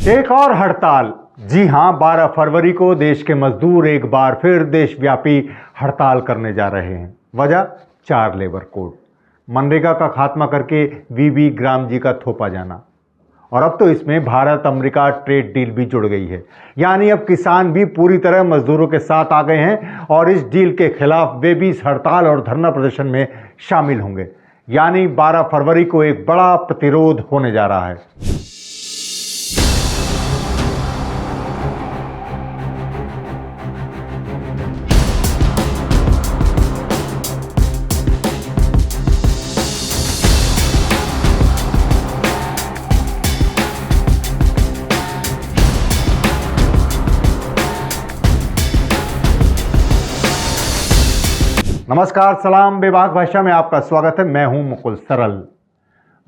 एक और हड़ताल। जी हां, 12 फरवरी को देश के मजदूर एक बार फिर देशव्यापी हड़ताल करने जा रहे हैं। वजह 4 लेबर कोड, मनरेगा का खात्मा करके वीबी ग्राम जी का थोपा जाना, और अब तो इसमें भारत अमेरिका ट्रेड डील भी जुड़ गई है। यानी अब किसान भी पूरी तरह मजदूरों के साथ आ गए हैं और इस डील के खिलाफ वे भी इस हड़ताल और धरना प्रदर्शन में शामिल होंगे। यानी 12 फरवरी को एक बड़ा प्रतिरोध होने जा रहा है। नमस्कार, सलाम, बेबाक भाषा में आपका स्वागत है। मैं हूं मुकुल सरल।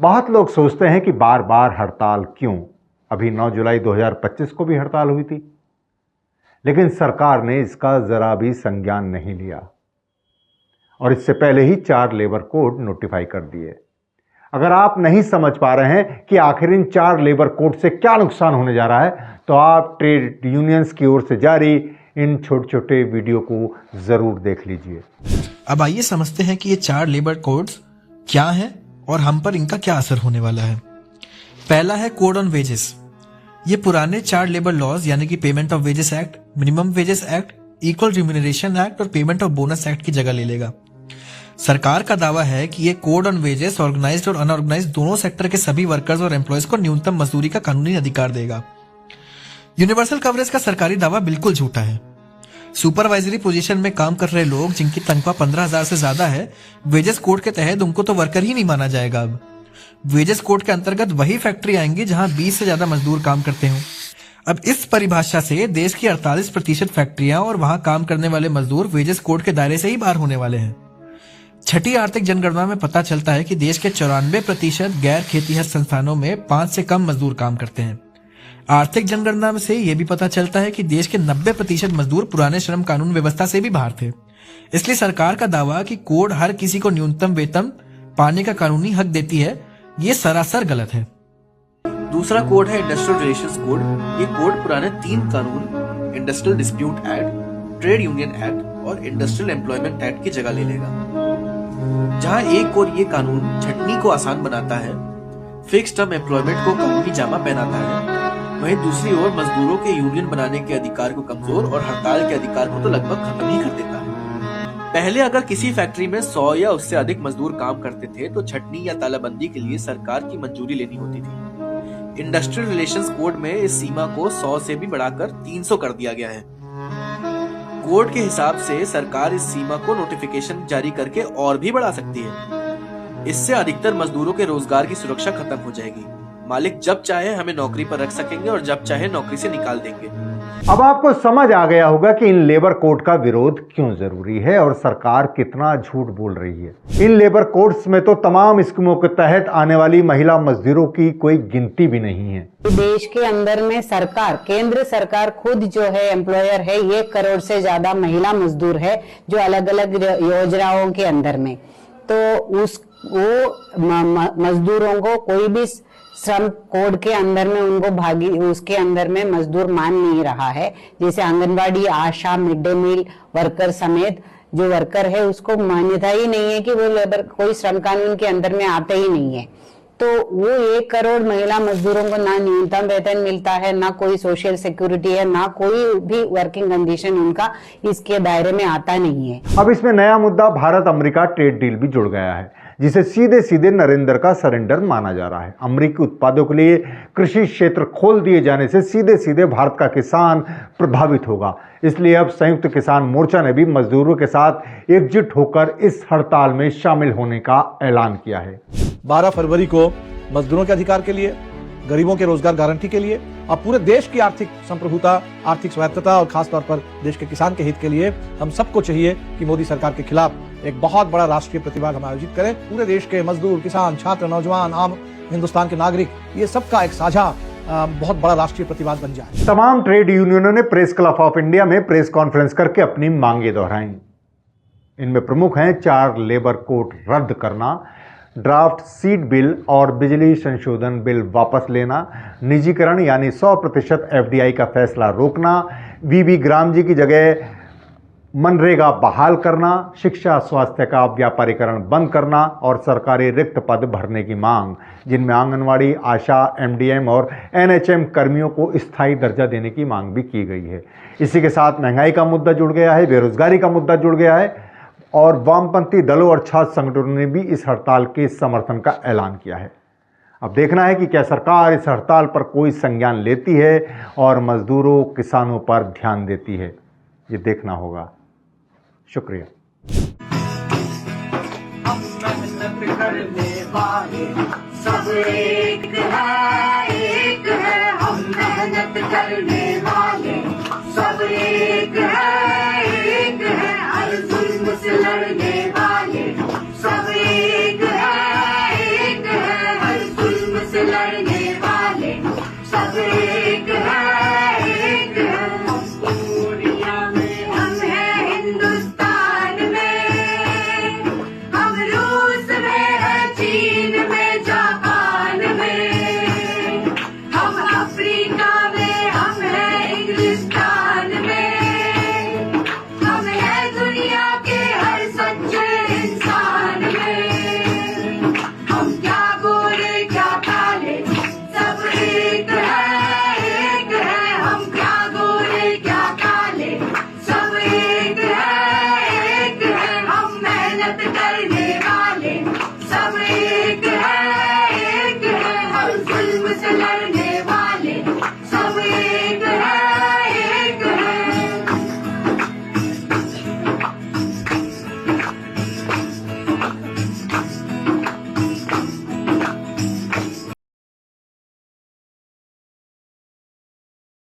बहुत लोग सोचते हैं कि बार बार हड़ताल क्यों। अभी 9 जुलाई 2025 को भी हड़ताल हुई थी, लेकिन सरकार ने इसका जरा भी संज्ञान नहीं लिया और इससे पहले ही 4 लेबर कोड नोटिफाई कर दिए। अगर आप नहीं समझ पा रहे हैं कि आखिर इन 4 लेबर कोड से क्या नुकसान होने जा रहा है, तो आप ट्रेड यूनियंस की ओर से जारी इन छोटे छोटे वीडियो को जरूर देख लीजिए। अब आइए समझते हैं कि ये 4 लेबर कोड्स क्या हैं और हम पर इनका क्या असर होने वाला है। पहला है कोड ऑन वेजेस। ये पुराने 4 लेबर लॉज यानी कि payment of wages act, minimum wages act, equal remuneration act और पेमेंट ऑफ बोनस एक्ट की जगह ले लेगा। सरकार का दावा है कि ये कोड ऑन वेजेस ऑर्गेनाइज्ड और अनऑर्गेनाइज्ड दोनों सेक्टर के सभी वर्कर्स और एम्प्लॉयज को न्यूनतम मजदूरी का कानूनी अधिकार देगा। यूनिवर्सल कवरेज का सरकारी दावा बिल्कुल झूठा है। सुपरवाइजरी पोजीशन में काम कर रहे लोग जिनकी तनख्वाह 15,000 से ज्यादा है, वेजेस कोड के तहत उनको तो वर्कर ही नहीं माना जाएगा। अब वेजेस कोड के अंतर्गत वही फैक्ट्री आएंगी जहां 20 से ज्यादा मजदूर काम करते हों। अब इस परिभाषा से देश की 48% फैक्ट्रियां और वहां काम करने वाले मजदूर वेजेस कोड के दायरे से ही बाहर होने वाले हैं। छठी आर्थिक जनगणना में पता चलता है कि देश के 94% गैर खेतीहर संस्थानों में 5 से कम मजदूर काम करते हैं। आर्थिक जनगणना से यह भी पता चलता है कि देश के 90% मजदूर पुराने श्रम कानून व्यवस्था से भी बाहर थे। इसलिए सरकार का दावा कि कोड हर किसी को न्यूनतम वेतन पाने का कानूनी हक देती है, ये सरासर गलत है। दूसरा कोड है इंडस्ट्रियल रिलेशंस कोड। ये कोड पुराने 3 कानून industrial dispute act, trade union act और इंडस्ट्रियल एम्प्लॉयमेंट एक्ट की जगह ले लेगा। जहां एक और ये कानून छटनी को आसान बनाता है, फिक्स टर्म एम्प्लॉयमेंट को कानूनी जामा पहनाता है, वहीं दूसरी ओर मजदूरों के यूनियन बनाने के अधिकार को कमजोर और हड़ताल के अधिकार को तो लगभग खत्म ही कर देता है। पहले अगर किसी फैक्ट्री में 100 या उससे अधिक मजदूर काम करते थे तो छटनी या तालाबंदी के लिए सरकार की मंजूरी लेनी होती थी। इंडस्ट्रियल रिलेशंस कोड में इस सीमा को 100 से भी बढ़ाकर 300 कर दिया गया है। कोड के हिसाब से सरकार इस सीमा को नोटिफिकेशन जारी करके और भी बढ़ा सकती है। इससे अधिकतर मजदूरों के रोजगार की सुरक्षा खत्म हो जाएगी। मालिक जब चाहे हमें नौकरी पर रख सकेंगे और जब चाहे नौकरी से निकाल देंगे। अब आपको समझ आ गया होगा कि इन लेबर कोड का विरोध क्यों जरूरी है और सरकार कितना झूठ बोल रही है। इन लेबर कोड्स में तो तमाम स्कीमों के तहत आने वाली महिला मजदूरों की कोई गिनती भी नहीं है। देश के अंदर में सरकार, केंद्र सरकार खुद जो है एम्प्लॉयर है, 1 करोड़ से ज्यादा महिला मजदूर है जो अलग अलग योजनाओं के अंदर में, तो वो मजदूरों को कोई भी श्रम कोड के अंदर में उनको उसके अंदर में मजदूर मान नहीं रहा है। जैसे आंगनबाड़ी, आशा, मिड डे मील वर्कर समेत जो वर्कर है उसको मान्यता ही नहीं है कि वो लेबर कोई श्रम कानून के अंदर में आते ही नहीं है। तो वो 1 करोड़ महिला मजदूरों को ना न्यूनतम वेतन मिलता है, ना कोई सोशल सिक्योरिटी है, ना कोई भी वर्किंग कंडीशन उनका इसके दायरे में आता नहीं है। अब इसमें नया मुद्दा भारत अमेरिका ट्रेड डील भी जुड़ गया है, जिसे सीधे सीधे नरेंद्र का सरेंडर माना जा रहा है। अमेरिकी उत्पादों के लिए कृषि क्षेत्र खोल दिए जाने से सीधे सीधे भारत का किसान प्रभावित होगा। इसलिए अब संयुक्त किसान मोर्चा ने भी मजदूरों के साथ एकजुट होकर इस हड़ताल में शामिल होने का ऐलान किया है। 12 फरवरी को मजदूरों के अधिकार के लिए, गरीबों के रोजगार गारंटी के लिए और पूरे देश की आर्थिक संप्रभुता, आर्थिक स्वायत्तता और खासतौर पर देश के किसान के हित के लिए हम सबको चाहिए कि मोदी सरकार के खिलाफ एक बहुत बड़ा राष्ट्रीय प्रतिवाद हम आयोजित करें। पूरे देश के मजदूर, किसान, छात्र, नौजवान, आम हिंदुस्तान के नागरिक, ये सबका एक साझा बहुत बड़ा राष्ट्रीय प्रतिवाद बन जाए। तमाम ट्रेड यूनियनों ने प्रेस क्लब ऑफ इंडिया में प्रेस कॉन्फ्रेंस करके अपनी मांगे दोहराई। इनमें प्रमुख हैं 4 लेबर कोड रद्द करना, ड्राफ्ट सीड बिल और बिजली संशोधन बिल वापस लेना, निजीकरण यानी 100% एफडीआई का फैसला रोकना, वीबी ग्राम जी की जगह मनरेगा बहाल करना, शिक्षा स्वास्थ्य का व्यापारीकरण बंद करना और सरकारी रिक्त पद भरने की मांग, जिनमें आंगनवाड़ी, आशा, एमडीएम और एनएचएम कर्मियों को स्थायी दर्जा देने की मांग भी की गई है। इसी के साथ महंगाई का मुद्दा जुड़ गया है, बेरोजगारी का मुद्दा जुड़ गया है और वामपंथी दलों और छात्र संगठनों ने भी इस हड़ताल के समर्थन का ऐलान किया है। अब देखना है कि क्या सरकार इस हड़ताल पर कोई संज्ञान लेती है और मजदूरों, किसानों पर ध्यान देती है। ये देखना होगा। शुक्रिया। हम मेहनत करने वाले सब एक है, हम मेहनत करने वाले सब एक है, हर जुल्म से लड़ने वाले सब एक है, हर जुल्म से लड़ने वाले सब एक है। दुनिया में हम हैं हिंदुस्तान में, हम रूस में है, चीन में, जापान में, हम अफ्रीका में, हम हैं इंग्लिश